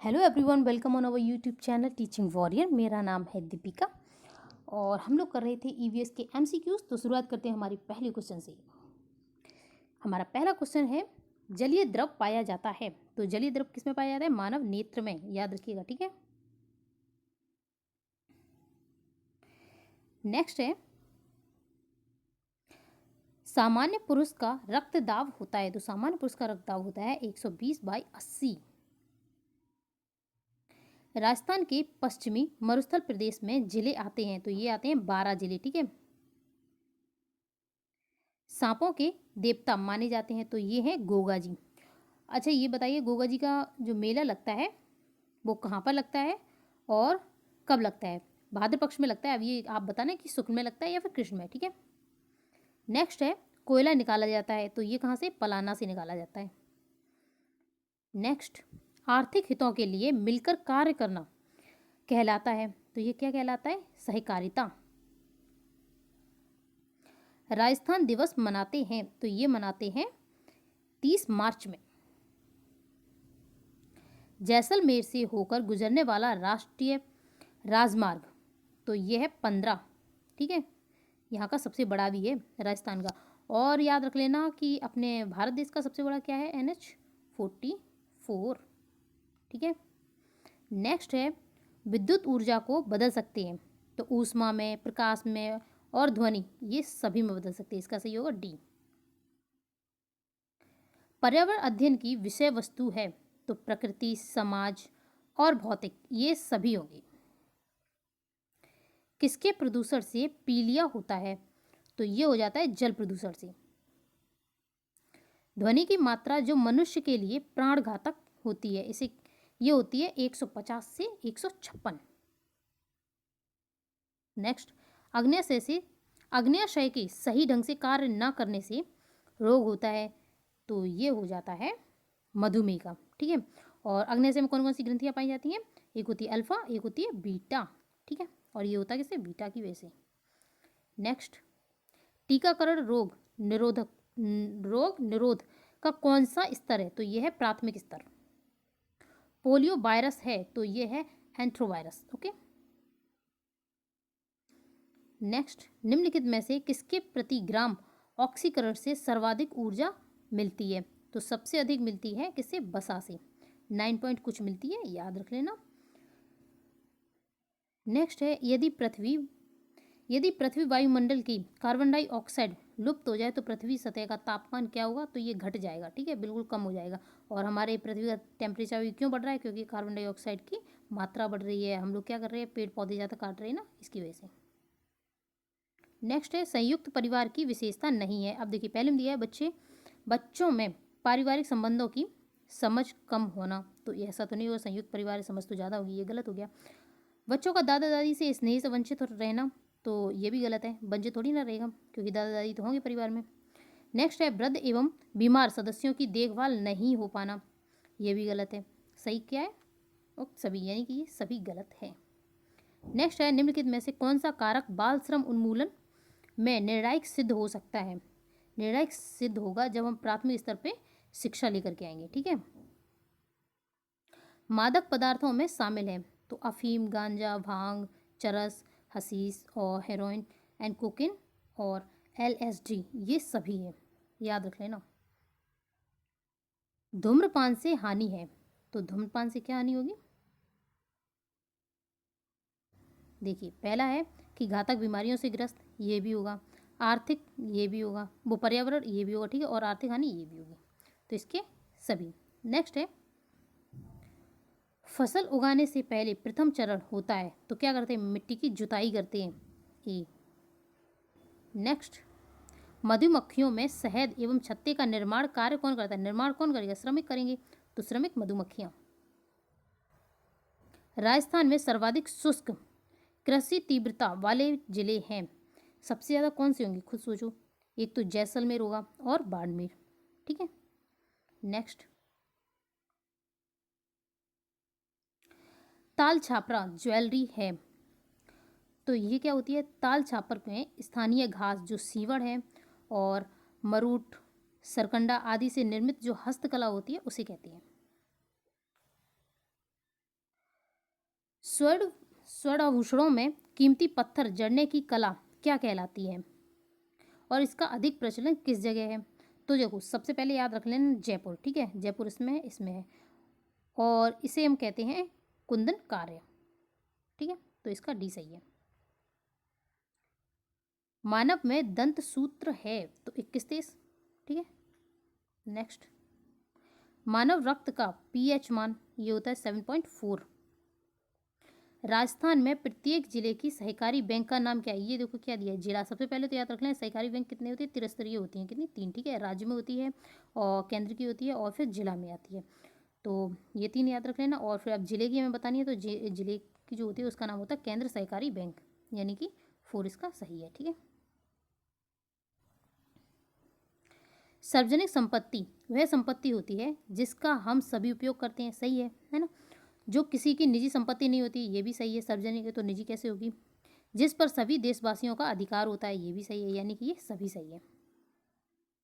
Hello everyone, welcome on our YouTube channel teaching warrior. मेरा नाम है दीपिका और हम लोग कर रहे थे ईवीएस के एमसीक्यूज। तो शुरुआत करते हैं हमारी पहले क्वेश्चन से। हमारा पहला क्वेश्चन है, जलीय द्रव पाया जाता है। तो जलीय द्रव किसमें पाया जाता है? मानव नेत्र में, याद रखिएगा, ठीक है। नेक्स्ट है, सामान्य पुरुष का रक्तदाब होता है। तो सामान्य पुरुष का रक्तदाब होता है 120/80। राजस्थान के पश्चिमी मरुस्थल प्रदेश में जिले आते हैं। तो ये आते हैं 12 जिले, ठीक है। सांपों के देवता माने जाते हैं। तो ये हैं गोगा जी। अच्छा, ये बताइए, गोगा जी का जो मेला लगता है वो कहाँ पर लगता है और कब लगता है? भाद्र पक्ष में लगता है। अब ये आप बताना कि शुक्ल में लगता है या फिर कृष्ण में, ठीक है। नेक्स्ट है, कोयला निकाला जाता है। तो ये कहाँ से? पलाना से निकाला जाता है। नेक्स्ट, आर्थिक हितों के लिए मिलकर कार्य करना कहलाता है। तो ये क्या कहलाता है? सहकारिता। राजस्थान दिवस मनाते हैं। तो ये मनाते हैं 30 मार्च में। जैसलमेर से होकर गुजरने वाला राष्ट्रीय राजमार्ग, तो ये है 15, ठीक है। यहाँ का सबसे बड़ा भी है राजस्थान का। और याद रख लेना कि अपने भारत देश का सबसे बड़ा क्या है? NH44, ठीक है। नेक्स्ट है, विद्युत ऊर्जा को बदल सकते हैं। तो ऊष्मा में, प्रकाश में और ध्वनि, ये सभी में बदल सकते हैं। इसका सही होगा D। पर्यावरण अध्ययन की विषय वस्तु है। तो प्रकृति, समाज और भौतिक, ये सभी होंगे। किसके प्रदूषण से पीलिया होता है? तो ये हो जाता है जल प्रदूषण से। ध्वनि की मात्रा जो मनुष्य के लिए प्राणघातक होती है, इसे ये होती है 150 से 156। नेक्स्ट, अग्न्याशय के सही ढंग से कार्य न करने से रोग होता है। तो ये हो जाता है मधुमेह का, ठीक है। और अग्न्याशय में कौन कौन सी ग्रंथियां पाई जाती हैं? एक होती है अल्फा, एक होती है बीटा, ठीक है। और ये होता है किससे? बीटा की वजह से। नेक्स्ट, टीकाकरण रोग निरोध का कौन सा स्तर है? तो यह है प्राथमिक स्तर। पोलियो वायरस है। तो यह है एंथ्रोवायरस, ओके। नेक्स्ट, निम्नलिखित में से किसके प्रति ग्राम ऑक्सीकरण से सर्वाधिक ऊर्जा मिलती है? तो सबसे अधिक मिलती है किससे? बसा से, 9 पॉइंट कुछ मिलती है, याद रख लेना। नेक्स्ट है, यदि पृथ्वी वायुमंडल की कार्बन डाइऑक्साइड लुप्त हो जाए तो पृथ्वी सतह का तापमान क्या होगा? तो ये घट जाएगा, ठीक है, बिल्कुल कम हो जाएगा। और हमारे पृथ्वी का टेम्परेचर भी क्यों बढ़ रहा है? क्योंकि कार्बन डाइऑक्साइड की मात्रा बढ़ रही है। हम लोग क्या कर रहे हैं? पेड़ पौधे ज़्यादा काट रहे हैं ना, इसकी वजह से। नेक्स्ट है, संयुक्त परिवार की विशेषता नहीं है। अब देखिए, पहले में दिया है बच्चों में पारिवारिक संबंधों की समझ कम होना। तो ऐसा तो नहीं होगा, संयुक्त परिवार समझ तो ज़्यादा होगी, ये गलत हो गया। बच्चों का दादा दादी से स्नेह से वंचित रहना, तो ये भी गलत है, वंचित थोड़ी ना रहेगा क्योंकि दादा दादी तो होंगे परिवार में। नेक्स्ट है, वृद्ध एवं बीमार सदस्यों की देखभाल नहीं हो पाना, ये भी गलत है। सही क्या है? सभी, यानी कि ये सभी गलत है। नेक्स्ट है, निम्नलिखित में से कौन सा कारक बाल श्रम उन्मूलन में निर्णायक सिद्ध हो सकता है? निर्णायक सिद्ध होगा जब हम प्राथमिक स्तर पे शिक्षा लेकर के आएंगे, ठीक है। मादक पदार्थों में शामिल है। तो अफीम, गांजा, भांग, चरस, हशीश और हेरोइन एंड कोकीन और LSD, ये सभी है, याद रख लेना। धूम्रपान से हानि है। तो धूम्रपान से क्या हानि होगी? देखिए, पहला है कि घातक बीमारियों से ग्रस्त, ये भी होगा। आर्थिक, ये भी होगा। वो पर्यावरण, ये भी होगा, ठीक है। और आर्थिक हानि, ये भी होगी। तो इसके सभी। नेक्स्ट है, फसल उगाने से पहले प्रथम चरण होता है। तो क्या करते हैं? मिट्टी की जुताई करते हैं, ए। नेक्स्ट, मधुमक्खियों में शहद एवं छत्ते का निर्माण कार्य कौन करता है? निर्माण कौन करेगा? श्रमिक करेंगे। तो श्रमिक मधुमक्खियां। राजस्थान में सर्वाधिक शुष्क कृषि तीव्रता वाले जिले हैं। सबसे ज़्यादा कौन से होंगे? खुद सोचो। एक तो जैसलमेर होगा और बाड़मेर, ठीक है। नेक्स्ट, ताल छापरा ज्वेलरी है। तो ये क्या होती है? ताल छापर में स्थानीय घास जो सीवड़ है और मरूट, सरकंडा आदि से निर्मित जो हस्तकला होती है उसे कहते हैं। स्वर्ण स्वर्ण आभूषणों में कीमती पत्थर जड़ने की कला क्या कहलाती है और इसका अधिक प्रचलन किस जगह है? तो देखो, सबसे पहले याद रख लेना जयपुर, ठीक है, जयपुर इसमें है और इसे हम कहते हैं कुंदन कार्य, ठीक है, तो इसका डी सही है। मानव में दंत सूत्र है तो 21 ठीक है। नेक्स्ट, मानव रक्त का पीएच मान ये होता है 7.4। राजस्थान में प्रत्येक जिले की सहकारी बैंक का नाम क्या है? ये देखो क्या दिया है, जिला। सबसे पहले तो याद रख लें सहकारी बैंक कितनी होती है, त्रिस्तरीय होती हैं, कितनी, 3, ठीक है। राज्य में होती है और केंद्र की होती है और फिर जिला में आती है, तो ये 3 याद रख लेना। और फिर अब जिले की हमें बतानी है तो जिले की जो होती है उसका नाम होता है केंद्र सहकारी बैंक, यानी कि 4 इसका सही है, ठीक है। सार्वजनिक संपत्ति वह संपत्ति होती है जिसका हम सभी उपयोग करते हैं, सही है ना। जो किसी की निजी संपत्ति नहीं होती, ये भी सही है, सार्वजनिक है तो निजी कैसे होगी। जिस पर सभी देशवासियों का अधिकार होता है, ये भी सही है, यानी कि ये सभी सही है।